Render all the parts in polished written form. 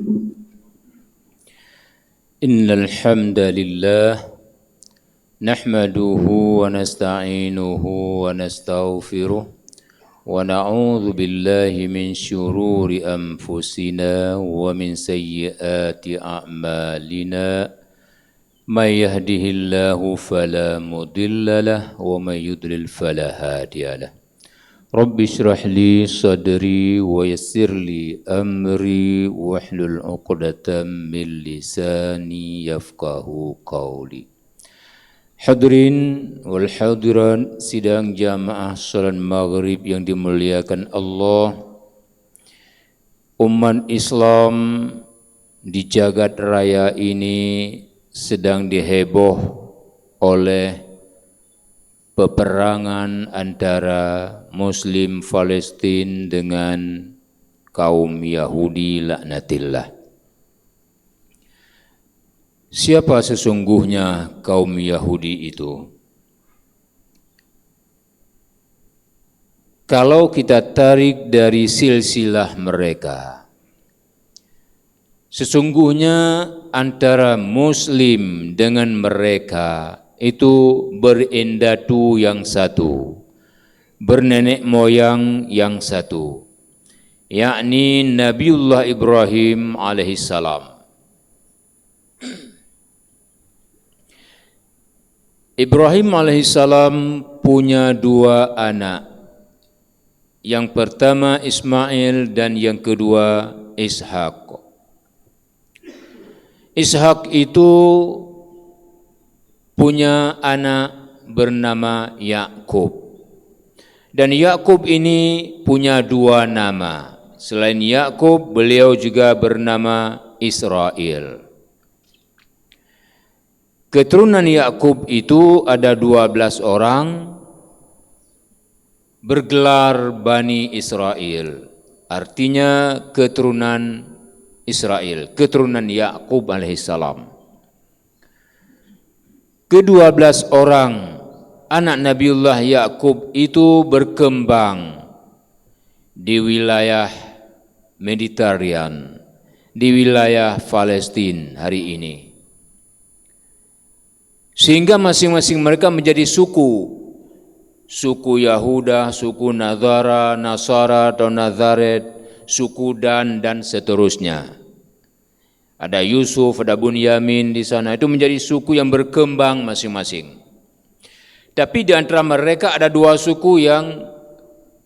إن الحمد لله نحمده ونستعينه ونستغفره ونعوذ بالله من شرور أنفسنا ومن سيئات أعمالنا من يهده الله فلا مضل له ومن يضلل فلا هادي له رب اشرح لي صدري ويسر لي أمري واحلل عقدة من لساني يفقه قولي. Hadirin wal hadirat sidang jamaah salat maghrib yang dimuliakan Allah. Umat Islam di jagat raya ini sedang diheboh oleh peperangan antara Muslim Palestina dengan kaum Yahudi laknatillah. Siapa sesungguhnya kaum Yahudi itu? Kalau kita tarik dari silsilah mereka, sesungguhnya antara Muslim dengan mereka itu berendatu yang satu, bernenek moyang yang satu, yakni Nabiullah Ibrahim alaihissalam. Ibrahim alaihissalam punya dua anak. Yang pertama Ismail dan yang kedua Ishak. Ishak itu punya anak bernama Yakub. Dan Yakub ini punya dua nama. Selain Yakub, beliau juga bernama Israel. Keturunan Yakub itu ada 12 orang bergelar Bani Israel. Artinya keturunan Israel, keturunan Yakub alaihissalam. Ke-12 orang anak Nabiullah Yakub itu berkembang di wilayah Mediterranean, di wilayah Palestina hari ini. Sehingga masing-masing mereka menjadi suku Yahuda, suku Nazara, Nasara atau Nazaret, suku Dan dan seterusnya. Ada Yusuf, ada Bunyamin di sana, itu menjadi suku yang berkembang masing-masing. Tapi di antara mereka ada dua suku yang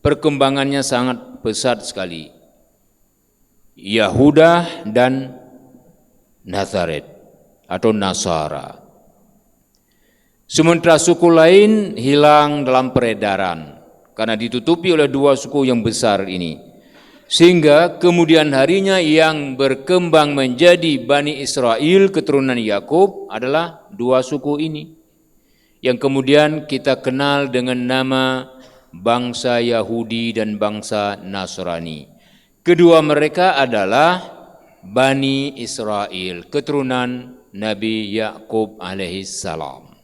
perkembangannya sangat pesat sekali. Yahuda dan Nazaret atau Nasara. Sementara suku lain hilang dalam peredaran karena ditutupi oleh dua suku yang besar ini. Sehingga kemudian harinya yang berkembang menjadi Bani Israel keturunan Yakub adalah dua suku ini. Yang kemudian kita kenal dengan nama bangsa Yahudi dan bangsa Nasrani. Kedua mereka adalah Bani Israel, keturunan Nabi Yakub alaihissalam.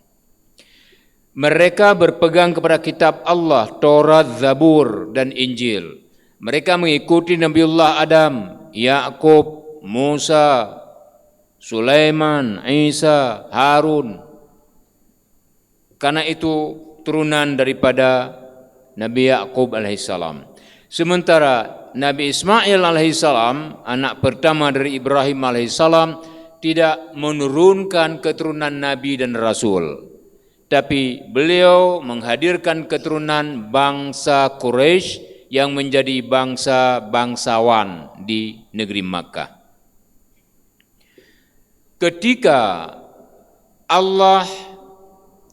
Mereka berpegang kepada kitab Allah, Taurat, Zabur, dan Injil. Mereka mengikuti Nabiullah Adam, Yakub, Musa, Sulaiman, Isa, Harun. Karena itu turunan daripada Nabi Yakub alaihissalam. Sementara Nabi Ismail alaihissalam, anak pertama dari Ibrahim alaihissalam, tidak menurunkan keturunan Nabi dan Rasul. Tapi beliau menghadirkan keturunan bangsa Quraisy yang menjadi bangsawan di negeri Makkah. Ketika Allah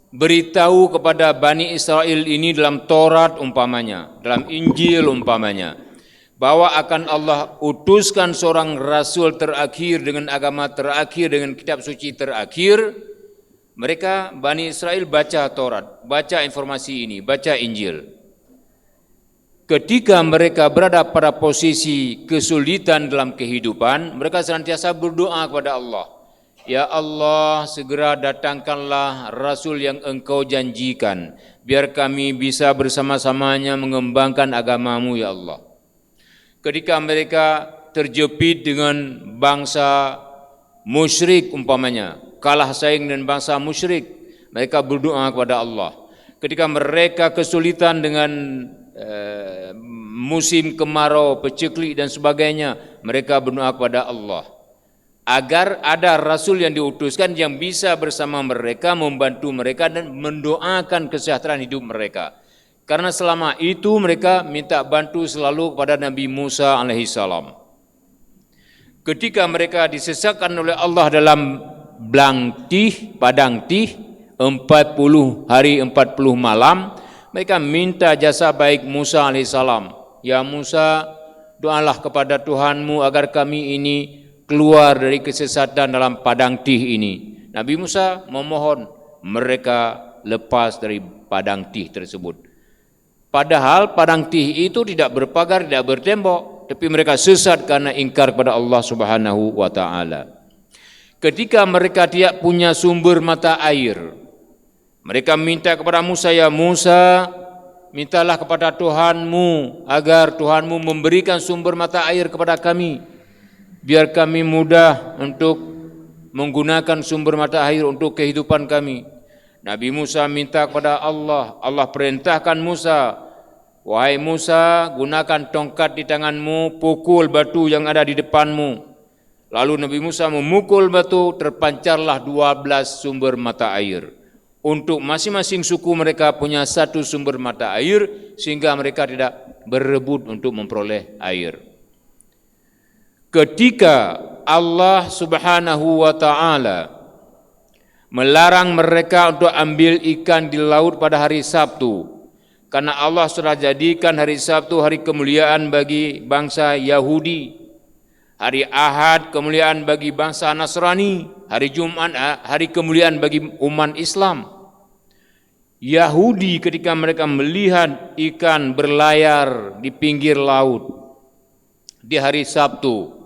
beritahu kepada Bani Israel ini dalam Taurat umpamanya, dalam Injil umpamanya, bahwa akan Allah utuskan seorang rasul terakhir dengan agama terakhir, dengan kitab suci terakhir, mereka Bani Israel baca Taurat, baca informasi ini, baca Injil. Ketika mereka berada pada posisi kesulitan dalam kehidupan, mereka senantiasa berdoa kepada Allah. Ya Allah, segera datangkanlah Rasul yang Engkau janjikan, biar kami bisa bersama-samanya mengembangkan agamamu ya Allah. Ketika mereka terjepit dengan bangsa musyrik umpamanya, kalah saing dengan bangsa musyrik, mereka berdoa kepada Allah. Ketika mereka kesulitan dengan musim kemarau, peceklik dan sebagainya, mereka berdoa kepada Allah agar ada rasul yang diutuskan yang bisa bersama mereka, membantu mereka dan mendoakan kesejahteraan hidup mereka. Karena selama itu mereka minta bantu selalu kepada Nabi Musa alaihissalam. Ketika mereka disesatkan oleh Allah dalam padang tih 40 hari 40 malam, mereka minta jasa baik Musa alaihissalam. Ya Musa, doalah kepada Tuhanmu agar kami ini keluar dari kesesatan dalam padang tih ini. Nabi Musa memohon mereka lepas dari padang tih tersebut. Padahal padang tih itu tidak berpagar, tidak bertembok, tapi mereka sesat karena ingkar kepada Allah Subhanahu wa taala. Ketika mereka tidak punya sumber mata air, mereka minta kepada Musa, ya Musa, mintalah kepada Tuhanmu agar Tuhanmu memberikan sumber mata air kepada kami, biar kami mudah untuk menggunakan sumber mata air untuk kehidupan kami. Nabi Musa minta kepada Allah, Allah perintahkan Musa, wahai Musa, gunakan tongkat di tanganmu, pukul batu yang ada di depanmu. Lalu Nabi Musa memukul batu, terpancarlah 12 sumber mata air. Untuk masing-masing suku mereka punya satu sumber mata air, sehingga mereka tidak berebut untuk memperoleh air. Ketika Allah Subhanahu wa taala melarang mereka untuk ambil ikan di laut pada hari Sabtu, karena Allah sudah jadikan hari Sabtu hari kemuliaan bagi bangsa Yahudi, hari Ahad kemuliaan bagi bangsa Nasrani, hari Jumat hari kemuliaan bagi umat Islam. Yahudi ketika mereka melihat ikan berlayar di pinggir laut di hari Sabtu,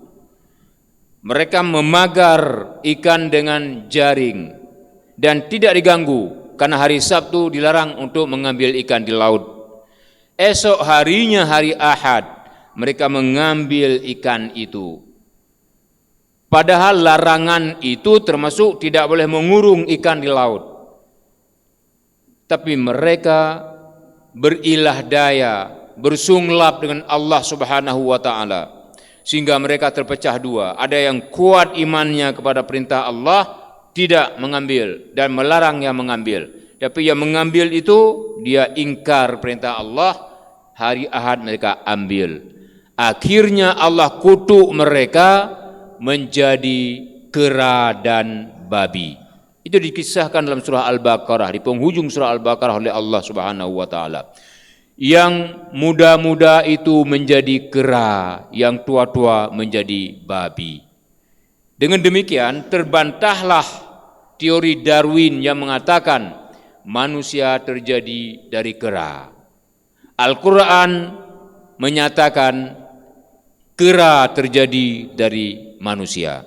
mereka memagar ikan dengan jaring dan tidak diganggu, karena hari Sabtu dilarang untuk mengambil ikan di laut. Esok harinya hari Ahad, mereka mengambil ikan itu. Padahal larangan itu termasuk tidak boleh mengurung ikan di laut. Tapi mereka berilah daya, bersunglap dengan Allah Subhanahu wa taala, sehingga mereka terpecah dua. Ada yang kuat imannya kepada perintah Allah, tidak mengambil, dan melarang yang mengambil. Tapi yang mengambil itu dia ingkar perintah Allah, hari Ahad mereka ambil. Akhirnya Allah kutuk mereka menjadi kera dan babi. Itu dikisahkan dalam surah Al-Baqarah, di penghujung surah Al-Baqarah oleh Allah Subhanahu wa taala. Yang muda-muda itu menjadi kera, yang tua-tua menjadi babi. Dengan demikian terbantahlah teori Darwin yang mengatakan manusia terjadi dari kera. Al-Quran menyatakan kera terjadi dari manusia.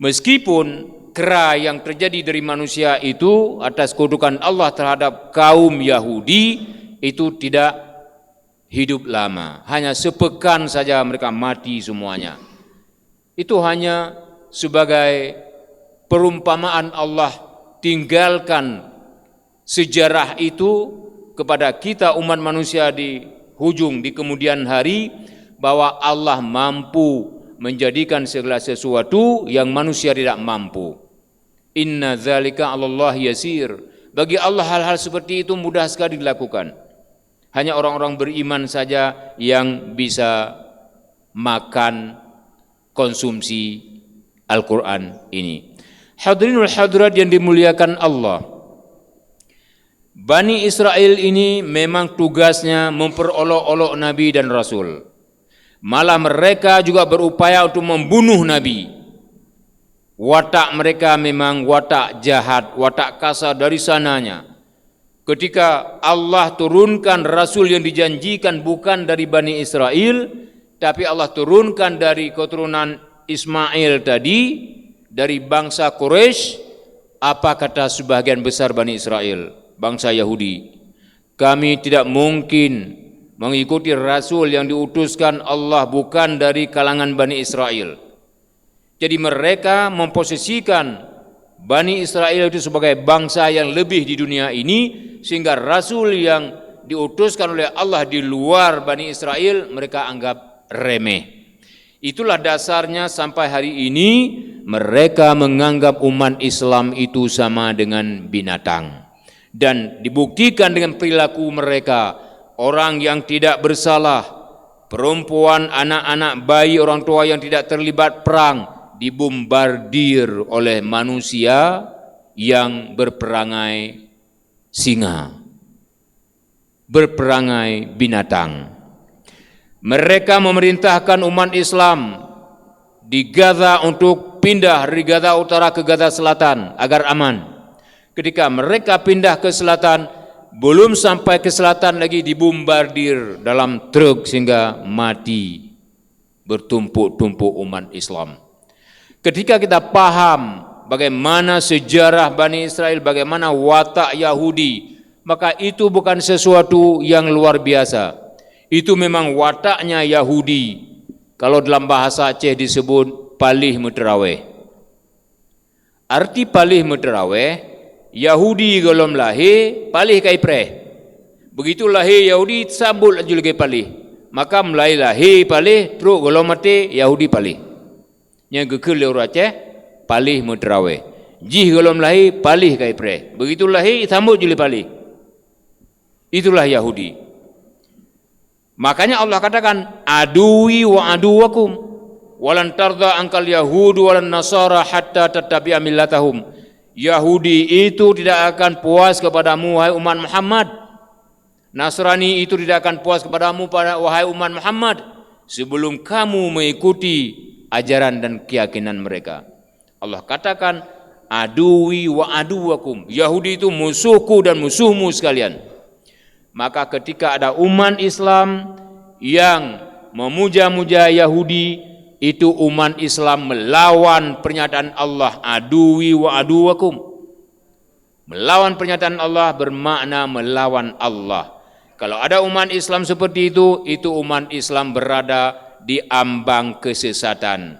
Meskipun kera yang terjadi dari manusia itu atas kutukan Allah terhadap kaum Yahudi itu tidak hidup lama, hanya sepekan saja mereka mati semuanya. Itu hanya sebagai perumpamaan Allah tinggalkan sejarah itu kepada kita umat manusia di kemudian hari, bahwa Allah mampu menjadikan segala sesuatu yang manusia tidak mampu. Inna dzalika 'alallahi yasir. Bagi Allah hal-hal seperti itu mudah sekali dilakukan. Hanya orang-orang beriman saja yang bisa makan konsumsi Al-Quran ini. Hadirinul hadirat yang dimuliakan Allah, Bani Israel ini memang tugasnya memperolok-olok Nabi dan Rasul. Malah mereka juga berupaya untuk membunuh Nabi. Watak mereka memang watak jahat, watak kasar dari sananya. Ketika Allah turunkan Rasul yang dijanjikan bukan dari Bani Israel, tapi Allah turunkan dari keturunan Ismail tadi, dari bangsa Quraisy, apa kata sebagian besar Bani Israel, bangsa Yahudi? Kami tidak mungkin mengikuti Rasul yang diutuskan Allah bukan dari kalangan Bani Israel. Jadi mereka memposisikan Bani Israel itu sebagai bangsa yang lebih di dunia ini, sehingga Rasul yang diutuskan oleh Allah di luar Bani Israel mereka anggap remeh. Itulah dasarnya sampai hari ini mereka menganggap umat Islam itu sama dengan binatang. Dan dibuktikan dengan perilaku mereka, orang yang tidak bersalah, perempuan, anak-anak, bayi, orang tua yang tidak terlibat perang dibombardir oleh manusia yang berperangai singa, berperangai binatang. Mereka memerintahkan umat Islam di Gaza untuk pindah dari Gaza Utara ke Gaza Selatan agar aman. Ketika mereka pindah ke selatan, belum sampai ke selatan lagi dibombardir dalam truk sehingga mati bertumpuk-tumpuk umat Islam. Ketika kita paham bagaimana sejarah Bani Israel, bagaimana watak Yahudi, maka itu bukan sesuatu yang luar biasa. Itu memang wataknya Yahudi. Kalau dalam bahasa Aceh disebut palih meteraweh. Arti palih meteraweh, Yahudi golom lahir, palih kai preh. Begitu lahir Yahudi sambut lagi lagi palih. Maka mulai lahir palih, terus golom mati Yahudi palih. Yang gekil orang Aceh, palih meteraweh. Jih golom lahir, palih kai preh. Begitu lahir sambut juli palih. Itulah Yahudi. Makanya Allah katakan aduwi wa aduwakum walan tarda angkal yahudu walan nasara hatta tattabi'a millatahum. Yahudi itu tidak akan puas kepadamu wahai umat Muhammad. Nasrani itu tidak akan puas kepadamu wahai umat Muhammad sebelum kamu mengikuti ajaran dan keyakinan mereka. Allah katakan aduwi wa aduwakum. Yahudi itu musuhku dan musuhmu sekalian. Maka ketika ada umat Islam yang memuja-muja Yahudi, itu umat Islam melawan pernyataan Allah aduwi wa aduwakum. Melawan pernyataan Allah bermakna melawan Allah. Kalau ada umat Islam seperti itu umat Islam berada di ambang kesesatan.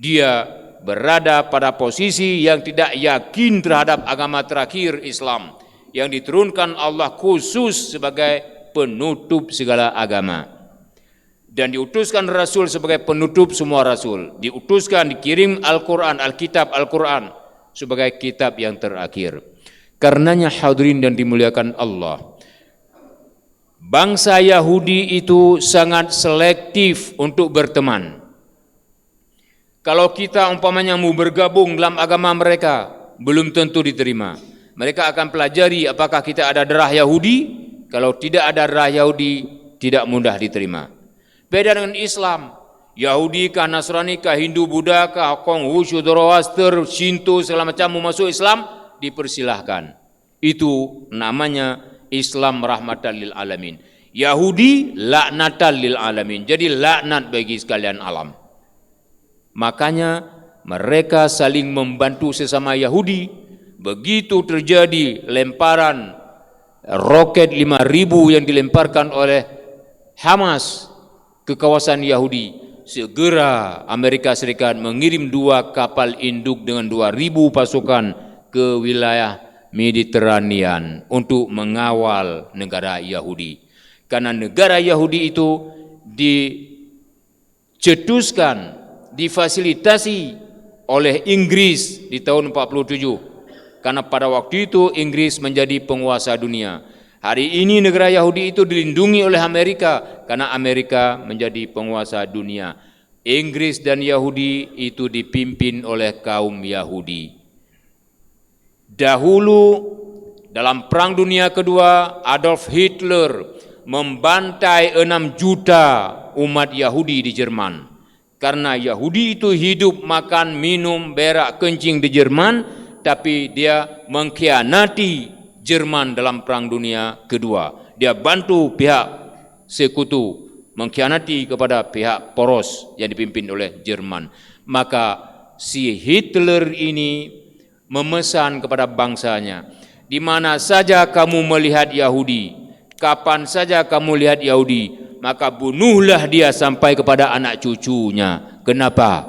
Dia berada pada posisi yang tidak yakin terhadap agama terakhir Islam, yang diturunkan Allah khusus sebagai penutup segala agama. Dan diutuskan Rasul sebagai penutup semua Rasul. Diutuskan, dikirim Al-Quran, Alkitab Al-Quran sebagai kitab yang terakhir. Karenanya hadirin dan dimuliakan Allah, bangsa Yahudi itu sangat selektif untuk berteman. Kalau kita umpamanya mau bergabung dalam agama mereka, belum tentu diterima. Mereka akan pelajari apakah kita ada darah Yahudi. Kalau tidak ada darah Yahudi, tidak mudah diterima. Beda dengan Islam. Yahudi kah, Nasrani kah, Hindu, Buddha kah, Konghucu, Zoroaster, Shinto, segala macam mau masuk Islam, dipersilahkan. Itu namanya Islam rahmatan lil alamin. Yahudi laknatan lil alamin. Jadi laknat bagi sekalian alam. Makanya mereka saling membantu sesama Yahudi. Begitu terjadi lemparan roket 5.000 yang dilemparkan oleh Hamas ke kawasan Yahudi, segera Amerika Serikat mengirim 2 kapal induk dengan 2.000 pasukan ke wilayah Mediterranean untuk mengawal negara Yahudi. Karena negara Yahudi itu dicetuskan, difasilitasi oleh Inggris di tahun 47. Karena pada waktu itu Inggris menjadi penguasa dunia. Hari ini negara Yahudi itu dilindungi oleh Amerika karena Amerika menjadi penguasa dunia. Inggris dan Yahudi itu dipimpin oleh kaum Yahudi. Dahulu dalam Perang Dunia Kedua, Adolf Hitler membantai 6 juta umat Yahudi di Jerman. Karena Yahudi itu hidup, makan, minum, berak, kencing di Jerman, tapi dia mengkhianati Jerman dalam Perang Dunia Kedua. Dia bantu pihak sekutu, mengkhianati kepada pihak poros yang dipimpin oleh Jerman. Maka si Hitler ini memesan kepada bangsanya, di mana saja kamu melihat Yahudi, kapan saja kamu lihat Yahudi, maka bunuhlah dia sampai kepada anak cucunya. Kenapa?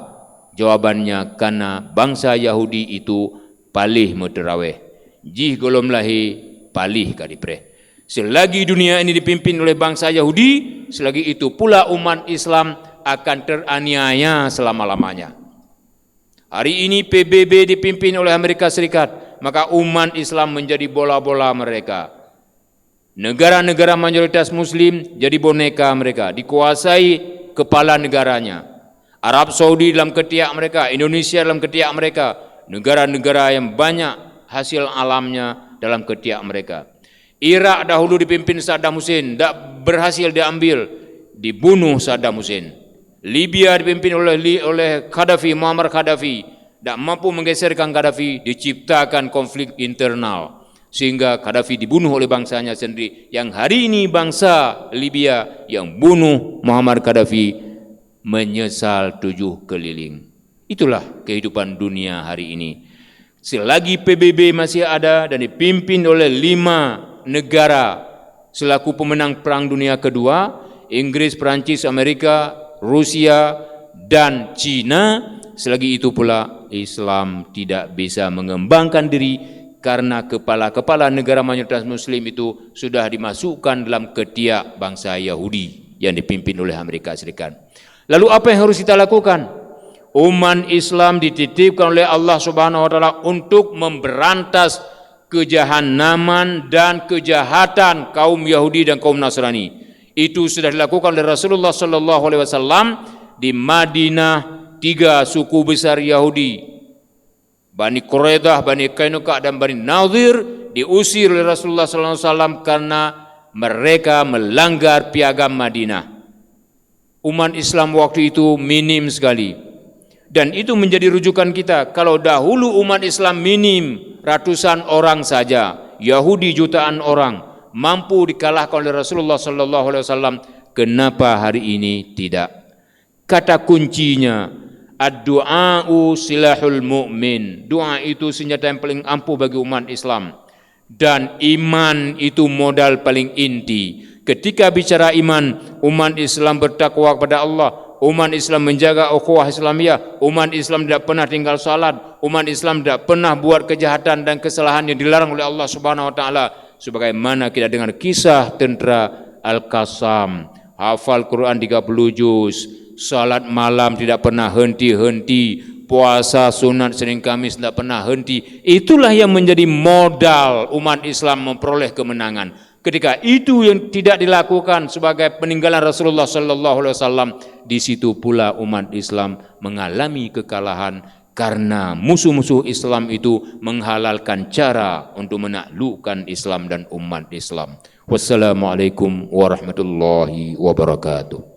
Jawabannya, karena bangsa Yahudi itu palih meteraweh. Jih golom lahi palih kadipreh. Selagi dunia ini dipimpin oleh bangsa Yahudi, selagi itu pula umat Islam akan teraniaya selama-lamanya. Hari ini PBB dipimpin oleh Amerika Serikat, maka umat Islam menjadi bola-bola mereka. Negara-negara mayoritas Muslim jadi boneka mereka, dikuasai kepala negaranya. Arab Saudi dalam ketiak mereka, Indonesia dalam ketiak mereka, negara-negara yang banyak hasil alamnya dalam ketiak mereka. Irak dahulu dipimpin Saddam Hussein, tak berhasil diambil, dibunuh Saddam Hussein. Libya dipimpin oleh Gaddafi, Muammar Gaddafi, tak mampu menggeserkan Gaddafi, diciptakan konflik internal sehingga Gaddafi dibunuh oleh bangsanya sendiri. Yang hari ini bangsa Libya yang bunuh Muammar Gaddafi menyesal 7 keliling. Itulah kehidupan dunia hari ini. Selagi PBB masih ada dan dipimpin oleh 5 negara selaku pemenang Perang Dunia Kedua, Inggris, Perancis, Amerika, Rusia, dan Cina, selagi itu pula Islam tidak bisa mengembangkan diri karena kepala-kepala negara mayoritas Muslim itu sudah dimasukkan dalam ketiak bangsa Yahudi yang dipimpin oleh Amerika Serikat. Lalu apa yang harus kita lakukan? Umat Islam dititipkan oleh Allah Subhanahu wa taala untuk memberantas kejahanaman dan kejahatan kaum Yahudi dan kaum Nasrani. Itu sudah dilakukan oleh Rasulullah sallallahu alaihi wasallam di Madinah. 3 suku besar Yahudi, Bani Quraidah, Bani Qainuqa dan Bani Nadir, diusir oleh Rasulullah sallallahu alaihi wasallam karena mereka melanggar piagam Madinah. Umat Islam waktu itu minim sekali. Dan itu menjadi rujukan kita. Kalau dahulu umat Islam minim, ratusan orang saja, Yahudi jutaan orang, mampu dikalahkan oleh Rasulullah sallallahu alaihi wasallam, kenapa hari ini tidak? Kata kuncinya, ad-du'a'u silahul mu'min. Doa itu senjata yang paling ampuh bagi umat Islam. Dan iman itu modal paling inti. Ketika bicara iman, umat Islam bertakwa kepada Allah, umat Islam menjaga ukhuwah Islamiyah, umat Islam tidak pernah tinggal salat, umat Islam tidak pernah buat kejahatan dan kesalahan yang dilarang oleh Allah Subhanahu wa taala. Sebagaimana kita dengar kisah tentara Al-Qassam, hafal Quran 30 juz, salat malam tidak pernah henti-henti, puasa sunat Senin Kamis tidak pernah henti. Itulah yang menjadi modal umat Islam memperoleh kemenangan. Ketika itu yang tidak dilakukan sebagai peninggalan Rasulullah sallallahu alaihi wasallam, di situ pula umat Islam mengalami kekalahan karena musuh-musuh Islam itu menghalalkan cara untuk menaklukkan Islam dan umat Islam. Wassalamualaikum warahmatullahi wabarakatuh.